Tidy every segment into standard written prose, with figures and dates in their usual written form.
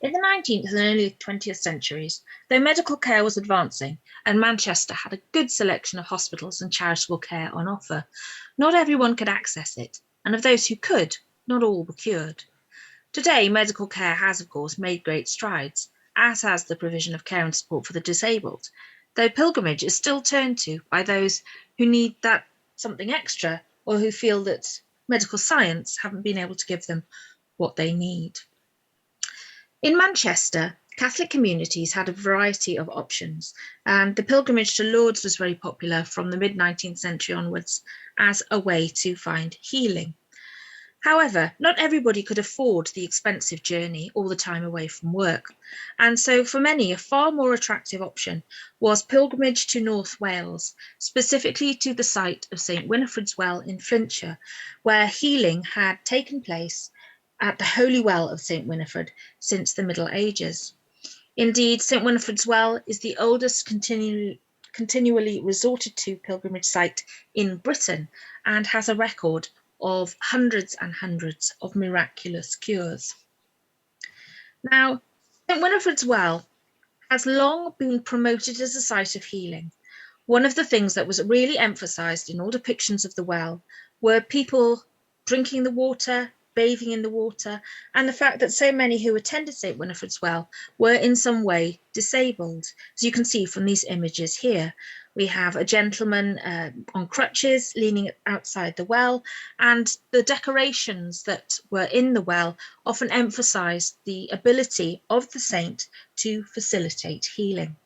In the 19th and early 20th centuries, though medical care was advancing and Manchester had a good selection of hospitals and charitable care on offer, not everyone could access it, and of those who could, not all were cured. Today, medical care has, of course, made great strides, as has the provision of care and support for the disabled, though pilgrimage is still turned to by those who need that something extra or who feel that medical science haven't been able to give them what they need. In Manchester, Catholic communities had a variety of options, and the pilgrimage to Lourdes was very popular from the mid-19th century onwards as a way to find healing. However, not everybody could afford the expensive journey all the time away from work, and so for many a far more attractive option was pilgrimage to North Wales, specifically to the site of St Winifred's Well in Flintshire, where healing had taken place at the Holy Well of St Winifred since the Middle Ages. Indeed, St Winifred's Well is the oldest continually resorted to pilgrimage site in Britain and has a record of hundreds and hundreds of miraculous cures. Now, St Winifred's Well has long been promoted as a site of healing. One of the things that was really emphasised in all depictions of the well were people drinking the water, bathing in the water, and the fact that so many who attended St Winifred's Well were in some way disabled. As you can see from these images here, we have a gentleman on crutches leaning outside the well, and the decorations that were in the well often emphasised the ability of the saint to facilitate healing.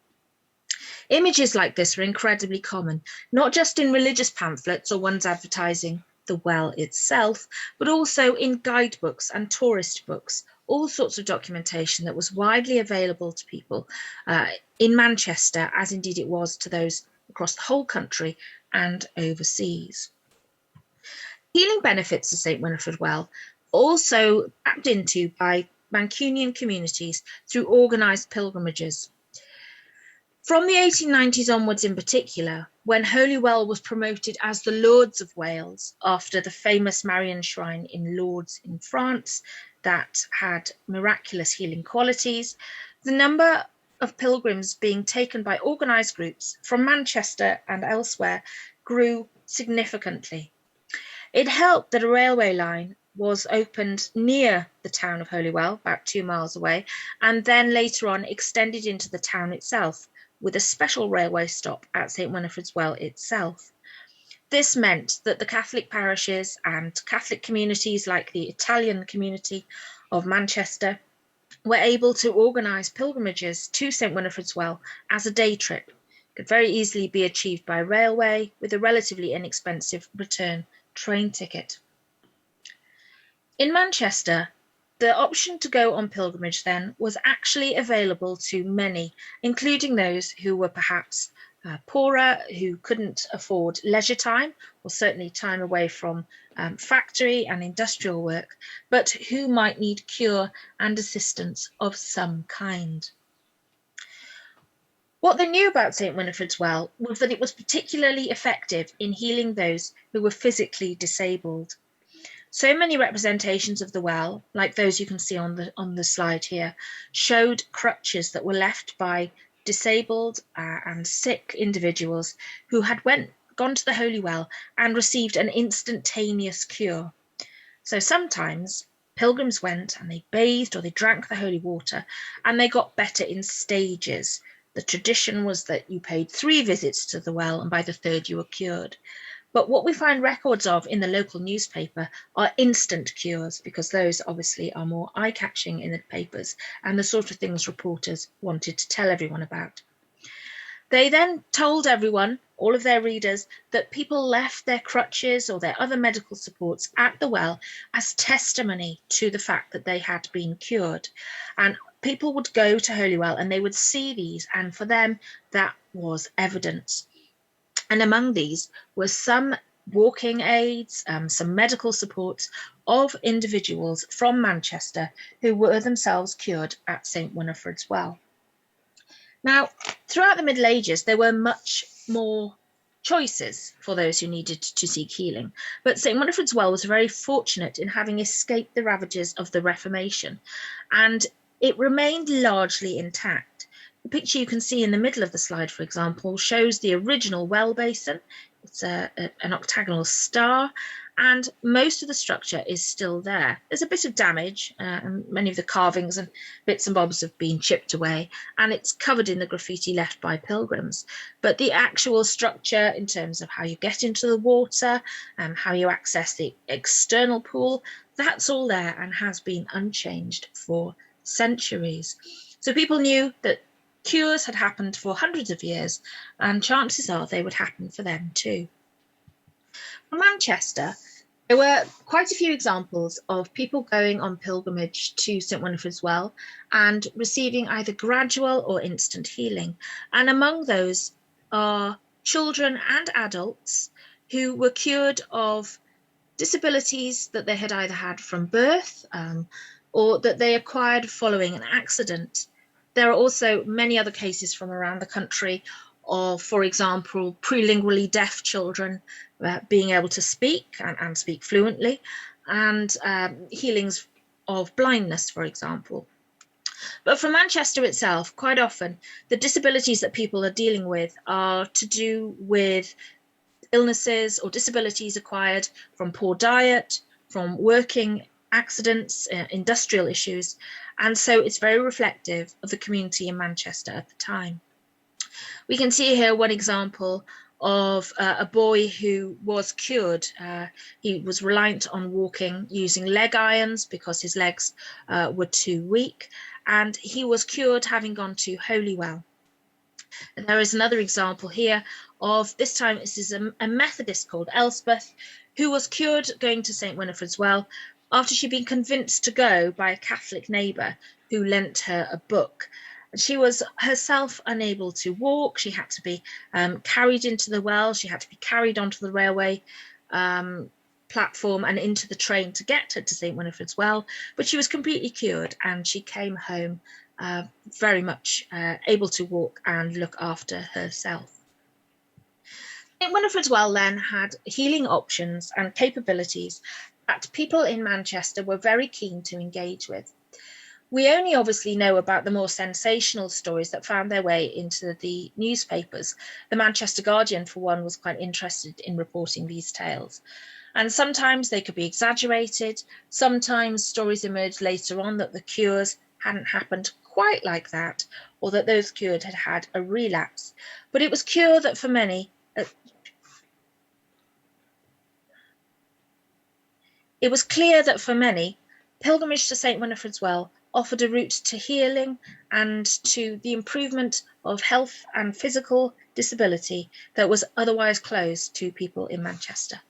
Images like this are incredibly common, not just in religious pamphlets or ones advertising the well itself, but also in guidebooks and tourist books, all sorts of documentation that was widely available to people in Manchester, as indeed it was to those across the whole country and overseas. Healing benefits of St Winifred Well also tapped into by Mancunian communities through organised pilgrimages. From the 1890s onwards in particular, when Holy Well was promoted as the Lourdes of Wales after the famous Marian shrine in Lourdes in France that had miraculous healing qualities, the number of pilgrims being taken by organised groups from Manchester and elsewhere grew significantly. It helped that a railway line was opened near the town of Holywell, about 2 miles away, and then later on extended into the town itself, with a special railway stop at St Winifred's Well itself. This meant that the Catholic parishes and Catholic communities like the Italian community of Manchester were able to organise pilgrimages to St Winifred's Well as a day trip. It could very easily be achieved by railway with a relatively inexpensive return train ticket. In Manchester, the option to go on pilgrimage then was actually available to many, including those who were perhaps poorer, who couldn't afford leisure time, or certainly time away from factory and industrial work, but who might need cure and assistance of some kind. What they knew about St Winifred's Well was that it was particularly effective in healing those who were physically disabled. So many representations of the well, like those you can see on the slide here, showed crutches that were left by disabled and sick individuals who had gone to the Holy Well and received an instantaneous cure. So sometimes pilgrims went and they bathed or they drank the holy water and they got better in stages. The tradition was that you paid 3 visits to the well and by the 3rd you were cured. But what we find records of in the local newspaper are instant cures, because those obviously are more eye-catching in the papers and the sort of things reporters wanted to tell everyone about. They then told everyone, all of their readers, that people left their crutches or their other medical supports at the well as testimony to the fact that they had been cured. And people would go to Holywell and they would see these, and for them that was evidence. And among these were some walking aids, some medical supports of individuals from Manchester who were themselves cured at St Winifred's Well. Now, throughout the Middle Ages, there were much more choices for those who needed to seek healing, but St Winifred's Well was very fortunate in having escaped the ravages of the Reformation, and it remained largely intact. The picture you can see in the middle of the slide, for example, shows the original well basin. It's an octagonal star, and most of the structure is still there. There's a bit of damage, and many of the carvings and bits and bobs have been chipped away, and it's covered in the graffiti left by pilgrims. But the actual structure, in terms of how you get into the water and how you access the external pool, that's all there and has been unchanged for centuries. So people knew that cures had happened for hundreds of years, and chances are they would happen for them too. For Manchester, there were quite a few examples of people going on pilgrimage to St Winifred's Well and receiving either gradual or instant healing. And among those are children and adults who were cured of disabilities that they had either had from birth or that they acquired following an accident. There are also many other cases from around the country of, for example, prelingually deaf children being able to speak and speak fluently, and healings of blindness, for example. But for Manchester itself, quite often, the disabilities that people are dealing with are to do with illnesses or disabilities acquired from poor diet, from working accidents, industrial issues, and so it's very reflective of the community in Manchester at the time. We can see here one example of a boy who was cured. He was reliant on walking using leg irons because his legs were too weak, and he was cured having gone to Holywell. And there is another example here of, this time this is a Methodist called Elspeth, who was cured going to St Winifred's Well after she'd been convinced to go by a Catholic neighbour who lent her a book. She was herself unable to walk. She had to be carried into the well. She had to be carried onto the railway platform and into the train to get her to St Winifred's Well, but she was completely cured and she came home very much able to walk and look after herself. St Winifred's Well then had healing options and capabilities that people in Manchester were very keen to engage with. We only obviously know about the more sensational stories that found their way into the newspapers. The Manchester Guardian, for one, was quite interested in reporting these tales. And sometimes they could be exaggerated. Sometimes stories emerged later on that the cures hadn't happened quite like that, or that those cured had had a relapse. But it was clear that for many, pilgrimage to St Winifred's Well offered a route to healing and to the improvement of health and physical disability that was otherwise closed to people in Manchester.